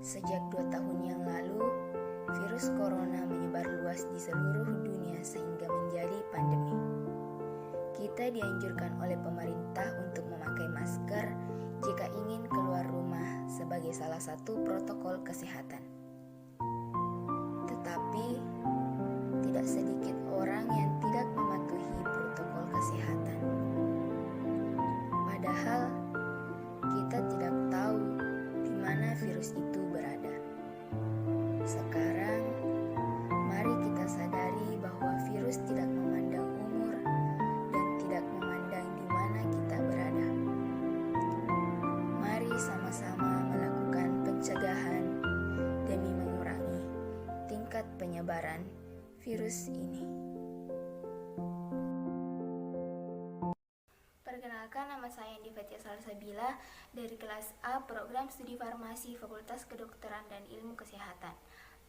Sejak 2 tahun yang lalu, virus corona menyebar luas di seluruh dunia sehingga menjadi pandemi. Kita dianjurkan oleh pemerintah untuk memakai masker jika ingin keluar rumah sebagai salah satu protokol kesehatan. Tetapi, tidak sedikit orang yang tidak mematuhi protokol kesehatan. Padahal, kita tidak tahu di mana virus itu berada. Sekarang, mari kita sadari bahwa virus tidak memandang umur dan tidak memandang di mana kita berada. Mari sama-sama melakukan pencegahan demi mengurangi tingkat penyebaran virus ini. Perkenalkan, nama saya Indi Fatia Salsabila dari kelas A Program Studi Farmasi Fakultas Kedokteran dan Ilmu Kesehatan.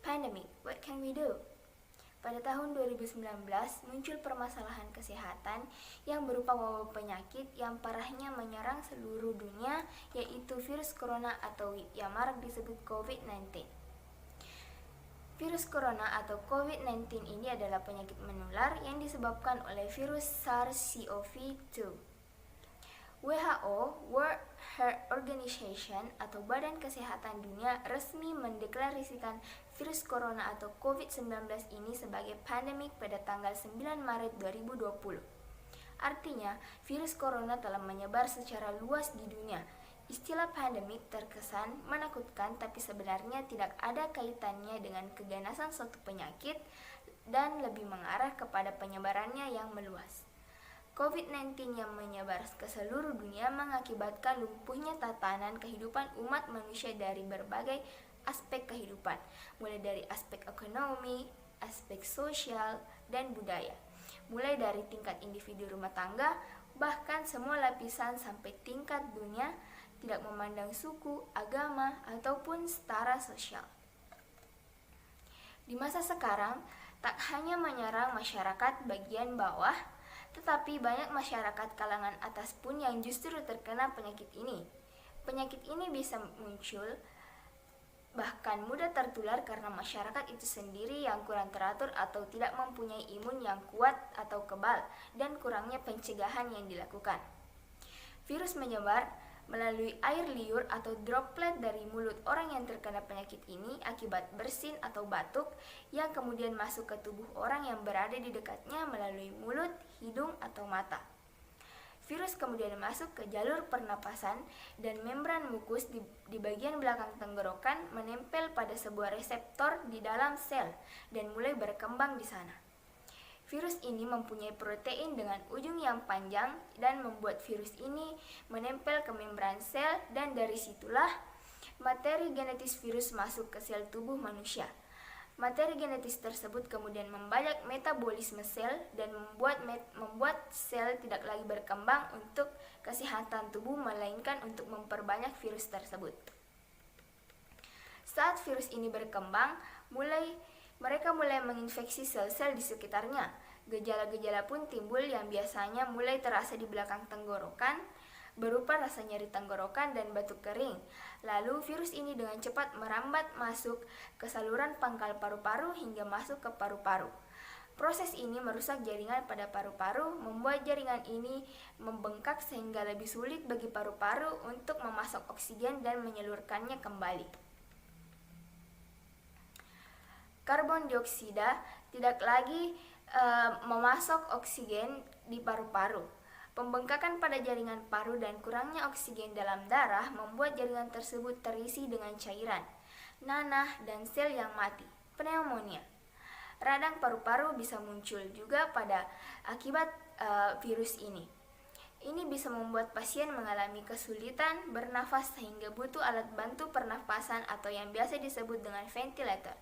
Pandemic, what can we do? Pada tahun 2019 muncul permasalahan kesehatan yang berupa wabah penyakit yang parahnya menyerang seluruh dunia, yaitu virus corona atau yang marak disebut COVID-19. Virus corona atau COVID-19 ini adalah penyakit menular yang disebabkan oleh virus SARS-CoV-2. WHO, World Health Organization atau Badan Kesehatan Dunia resmi mendeklarasikan virus corona atau COVID-19 ini sebagai pandemik pada tanggal 9 Maret 2020. Artinya, virus corona telah menyebar secara luas di dunia. Istilah pandemik terkesan menakutkan, tapi sebenarnya tidak ada kaitannya dengan keganasan suatu penyakit dan lebih mengarah kepada penyebarannya yang meluas. COVID-19 yang menyebar ke seluruh dunia mengakibatkan lumpuhnya tatanan kehidupan umat manusia dari berbagai aspek kehidupan, mulai dari aspek ekonomi, aspek sosial, dan budaya. Mulai dari tingkat individu rumah tangga, bahkan semua lapisan sampai tingkat dunia, tidak memandang suku, agama, ataupun setara sosial. Di masa sekarang, tak hanya menyerang masyarakat bagian bawah, tetapi banyak masyarakat kalangan atas pun yang justru terkena penyakit ini. Penyakit ini bisa muncul, bahkan mudah tertular karena masyarakat itu sendiri yang kurang teratur atau tidak mempunyai imun yang kuat atau kebal, dan kurangnya pencegahan yang dilakukan. Virus menyebar melalui air liur atau droplet dari mulut orang yang terkena penyakit ini akibat bersin atau batuk yang kemudian masuk ke tubuh orang yang berada di dekatnya melalui mulut, hidung, atau mata. Virus kemudian masuk ke jalur pernapasan dan membran mukus di bagian belakang tenggorokan menempel pada sebuah reseptor di dalam sel dan mulai berkembang di sana. Virus ini mempunyai protein dengan ujung yang panjang dan membuat virus ini menempel ke membran sel, dan dari situlah materi genetis virus masuk ke sel tubuh manusia. Materi genetis tersebut kemudian membajak metabolisme sel dan membuat sel tidak lagi berkembang untuk kesehatan tubuh, melainkan untuk memperbanyak virus tersebut. Saat virus ini berkembang, mereka mulai menginfeksi sel-sel di sekitarnya. Gejala-gejala pun timbul yang biasanya mulai terasa di belakang tenggorokan, berupa rasa nyeri tenggorokan dan batuk kering. Lalu virus ini dengan cepat merambat masuk ke saluran pangkal paru-paru hingga masuk ke paru-paru. Proses ini merusak jaringan pada paru-paru, membuat jaringan ini membengkak sehingga lebih sulit bagi paru-paru untuk memasok oksigen dan menyalurkannya kembali. Karbon dioksida tidak lagi memasok oksigen di paru-paru. Pembengkakan pada jaringan paru dan kurangnya oksigen dalam darah membuat jaringan tersebut terisi dengan cairan, nanah, dan sel yang mati. Pneumonia. Radang paru-paru bisa muncul juga pada akibat virus ini. Ini bisa membuat pasien mengalami kesulitan bernafas sehingga butuh alat bantu pernafasan atau yang biasa disebut dengan ventilator.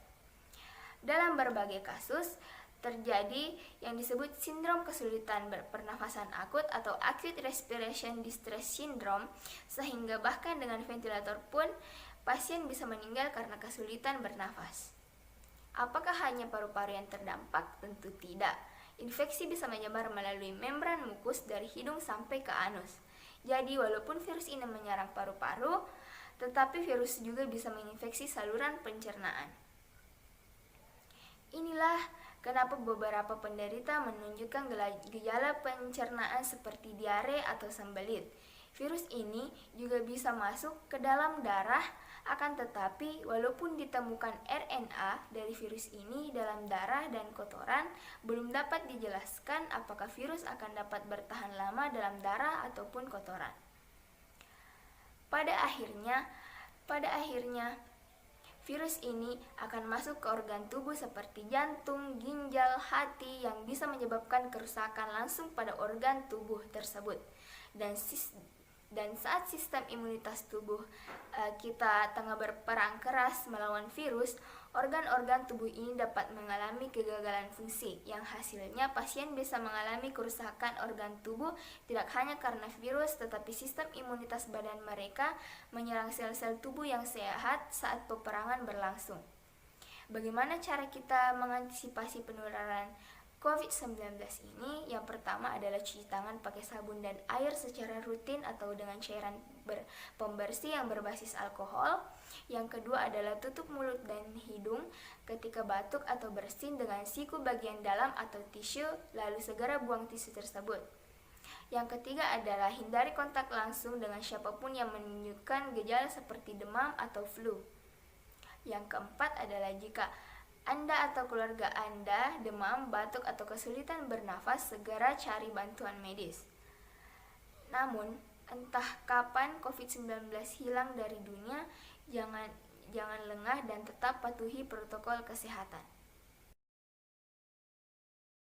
Dalam berbagai kasus, terjadi yang disebut sindrom kesulitan berpernafasan akut atau acute respiration distress syndrome, sehingga bahkan dengan ventilator pun pasien bisa meninggal karena kesulitan bernafas. Apakah hanya paru-paru yang terdampak? Tentu tidak. Infeksi bisa menyebar melalui membran mukus dari hidung sampai ke anus. Jadi walaupun virus ini menyerang paru-paru, tetapi virus juga bisa menginfeksi saluran pencernaan. Inilah kenapa beberapa penderita menunjukkan gejala pencernaan seperti diare atau sembelit. Virus ini juga bisa masuk ke dalam darah, akan tetapi walaupun ditemukan RNA dari virus ini dalam darah dan kotoran, belum dapat dijelaskan apakah virus akan dapat bertahan lama dalam darah ataupun kotoran. Pada akhirnya, virus ini akan masuk ke organ tubuh seperti jantung, ginjal, hati yang bisa menyebabkan kerusakan langsung pada organ tubuh tersebut. Dan saat sistem imunitas tubuh kita tengah berperang keras melawan virus, organ-organ tubuh ini dapat mengalami kegagalan fungsi, yang hasilnya pasien bisa mengalami kerusakan organ tubuh tidak hanya karena virus, tetapi sistem imunitas badan mereka menyerang sel-sel tubuh yang sehat saat peperangan berlangsung. Bagaimana cara kita mengantisipasi penularan COVID-19 ini? Yang pertama adalah cuci tangan pakai sabun dan air secara rutin atau dengan cairan pembersih yang berbasis alkohol. Yang kedua adalah tutup mulut dan hidung ketika batuk atau bersin dengan siku bagian dalam atau tisu, lalu segera buang tisu tersebut. Yang ketiga adalah hindari kontak langsung dengan siapapun yang menunjukkan gejala seperti demam atau flu. Yang keempat adalah jika Anda atau keluarga Anda demam, batuk, atau kesulitan bernafas, segera cari bantuan medis. Namun, entah kapan COVID-19 hilang dari dunia, jangan lengah dan tetap patuhi protokol kesehatan.